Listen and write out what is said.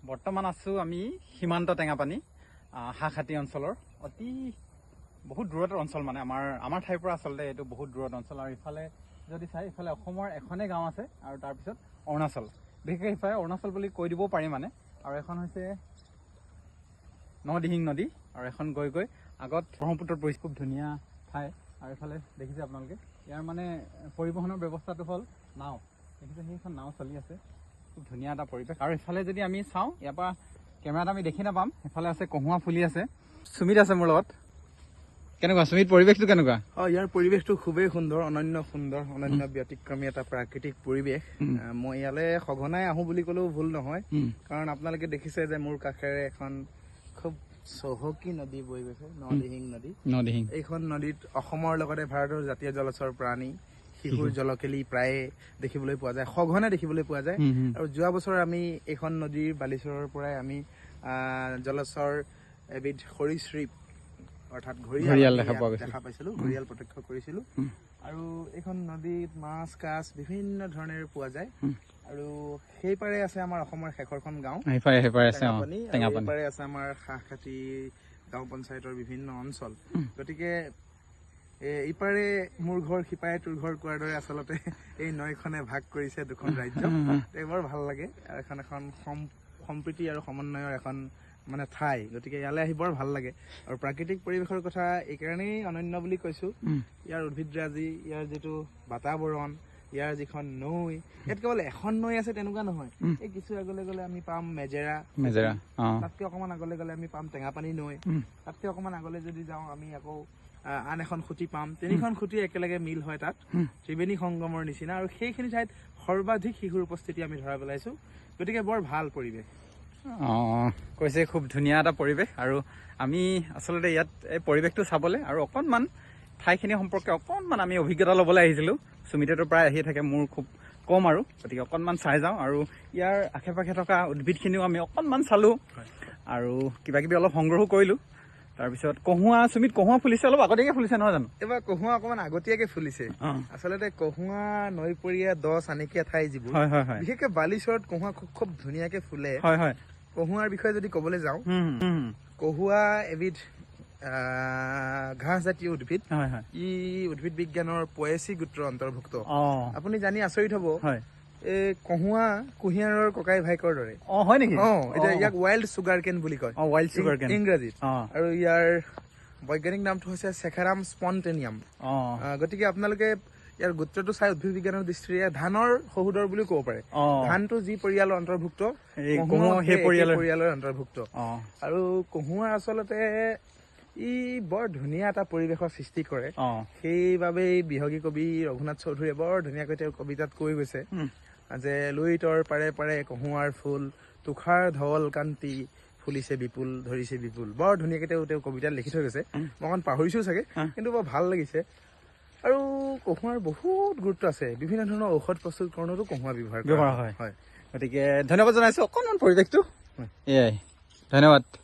বৰ্তমান আছোঁ আমি সীমান্ত টেঙাপানী হাঁহাটি অঞ্চলৰ অতি বহুত দূৰত অঞ্চল মানে আমাৰ ঠাইৰ পৰা আচলতে এইটো বহুত দূৰত অঞ্চল আৰু ইফালে যদি চাই ইফালে অসমৰ এখনেই গাঁও আছে আৰু তাৰপিছত অৰুণাচল বিশেষকৈ ইফালে অৰুণাচল বুলি কৈ দিব পাৰি মানে আৰু এখন হৈছে নদিহিং নদী আৰু এখন গৈ গৈ আগত ব্ৰহ্মপুত্ৰৰ পৰিস্থিতি খুব ধুনীয়া ঠাই আৰু ইফালে দেখিছে আপোনালোকে ইয়াৰ মানে পৰিবহণৰ ব্যৱস্থাটো হ'ল নাও দেখিছে সেইখন নাও চলি আছে খুব ধুনীয়া এটা পৰিৱেশ আৰু ইফালে যদি আমি চাওঁ ইয়াৰ পৰা কেমেৰাত আমি দেখি নাপাম ইফালে আছে কহুৱা ফুলি আছে সুমিত আছে মোৰ লগত কেনেকুৱা সুমিত পৰিৱেশটো কেনেকুৱা ইয়াৰ পৰিৱেশটো খুবেই সুন্দৰ অনন্য ব্যতিক্ৰমী এটা প্ৰাকৃতিক পৰিৱেশ মই ইয়ালৈ সঘনাই আহোঁ বুলি ক'লেও ভুল নহয় কাৰণ আপোনালোকে দেখিছে যে মোৰ কাষেৰে এখন খুব চহকী নদী বৈ গৈছে নদিহিং এইখন নদীত অসমৰ লগতে ভাৰতৰ জাতীয় জলচৰ প্ৰাণী শিশুৰ জলকেলি প্ৰায়ে দেখিবলৈ পোৱা যায় সঘনে দেখিবলৈ পোৱা যায় আৰু যোৱা বছৰ আমি এইখন নদীৰ বালিচৰৰ পৰাই আমি জলচৰ এবিধ সৰীসৃপ অৰ্থাৎ ঘৰিয়াল দেখা পাইছিলোঁ ঘৰিয়াল প্ৰত্যক্ষ কৰিছিলোঁ আৰু এইখন নদীত মাছ কাছ বিভিন্ন ধৰণেৰে পোৱা যায় আৰু সেইপাৰে আছে আমাৰ অসমৰ শেষৰখন গাঁও সেইপাৰে আছে আমাৰ হাঁহাটি গাঁও পঞ্চায়তৰ বিভিন্ন অঞ্চল গতিকে ইপাৰে মোৰ ঘৰ সিপাৰে তোৰ ঘৰ কোৱাৰ দৰে আচলতে এই নৈখনে ভাগ কৰিছে দুখন ৰাজ্য বৰ ভাল লাগে আৰু এখন সম্প্ৰীতি আৰু সমন্বয়ৰ এখন মানে ঠাই গতিকে ইয়ালৈ আহি বৰ ভাল লাগে আৰু প্ৰাকৃতিক পৰিৱেশৰ কথা এইকাৰণেই অনন্য বুলি কৈছো ইয়াৰ উদ্ভিদৰাজি ইয়াৰ যিটো বাতাবৰণ ইয়াৰ যিখন নৈ ইয়াত কেৱল এখন নৈ আছে তেনেকুৱা নহয় এই কিছু আগলৈ গ'লে আমি পাম মেজেৰা তাতকৈ অকণমান আগলৈ গ'লে আমি পাম টেঙাপানী নৈ তাতকৈ অকণমান আগলৈ যদি যাওঁ আমি আকৌ আন এখন খুঁটি পাম তিনিখন খুঁটি একেলগে মিল হয় তাত ত্ৰিবেণী সংগমৰ নিচিনা আৰু সেইখিনি ঠাইত সৰ্বাধিক শিশুৰ উপস্থিতি আমি ধৰা পেলাইছো গতিকে বৰ ভাল পৰিৱেশ কৈছে খুব ধুনীয়া এটা পৰিৱেশ আৰু আমি আচলতে ইয়াত এই পৰিৱেশটো চাবলৈ আৰু অকণমান ঠাইখিনি সম্পৰ্কে অকণমান আমি অভিজ্ঞতা ল'বলৈ আহিছিলোঁ সুমিতেতো প্ৰায় আহিয়ে থাকে মোৰ খুব কম আৰু গতিকে অকণমান চাই যাওঁ আৰু ইয়াৰ আশে পাশে থকা উদ্ভিদখিনিও আমি অকণমান চালোঁ আৰু কিবা কিবি অলপ সংগ্ৰহো কৰিলোঁ তাৰপিছত সুমিত কহুৱা ফুলিছে অলপ আগতীয়াকে ফুলিছে নহয় জানো এইবাৰ কহুৱা অকণমান আগতীয়াকে ফুলিছে আচলতে কহুৱা নৈপৰীয়া দ চানিকীয়া ঠাই যিবোৰ বিশেষকৈ বালিচৰত কহুৱা খুব ধুনীয়াকে ফুলে কহুৱাৰ বিষয়ে যদি ক'বলৈ যাওঁ কহুৱা এবিধ ঘাঁহজাতীয় উদ্ভিদ ই উদ্ভিদ বিজ্ঞানৰ পয়েচি গোত্ৰৰ অন্তৰ্ভুক্ত আপুনি জানি আচৰিত হ'ব এই কহুৱা কুঁহিয়াৰৰ ককাই ভাইকৰ দৰে হয় নেকি এতিয়া ইয়াক ৱাইল্ড চুগাৰ কেন বুলি কয় ইংৰাজীত আৰু ইয়াৰ বৈজ্ঞানিক নামটো হৈছে চেখাৰাম স্পণ্টেনিয়াম গতিকে আপোনালোকে ইয়াৰ গোত্ৰটো চাই উদ্ভিদ বিজ্ঞানৰ দৃষ্টিৰে ধানৰ সহোদৰ বুলিও ক'ব পাৰে ধানটো যি পৰিয়ালৰ অন্তৰ্ভুক্ত সেই পৰিয়ালৰ অন্তৰ্ভুক্ত আৰু কহুৱা আচলতে ই বৰ ধুনীয়া এটা পৰিৱেশৰ সৃষ্টি কৰে সেইবাবেই বিহগী কবি ৰঘুনাথ চৌধুৰীয়ে বৰ ধুনীয়াকৈ তেওঁ কবিতাত কৈ গৈছে যে লুইতৰ পাৰে পাৰে কহুৱাৰ ফুল তুষাৰ ধৱল কান্তি ফুলিছে বিপুল ধৰিছে বিপুল বৰ ধুনীয়াকৈ তেওঁ কবিতাত লিখি থৈ গৈছে মই অকণ পাহৰিছো চাগে কিন্তু বৰ ভাল লাগিছে আৰু কহুৱাৰ বহুত গুৰুত্ব আছে বিভিন্ন ধৰণৰ ঔষধ প্ৰস্তুতকৰণতো কহুৱা ব্যৱহাৰ কৰা হয় গতিকে ধন্যবাদ জনাইছো অকণমান পৰিৱেশটো এয়াই ধন্যবাদ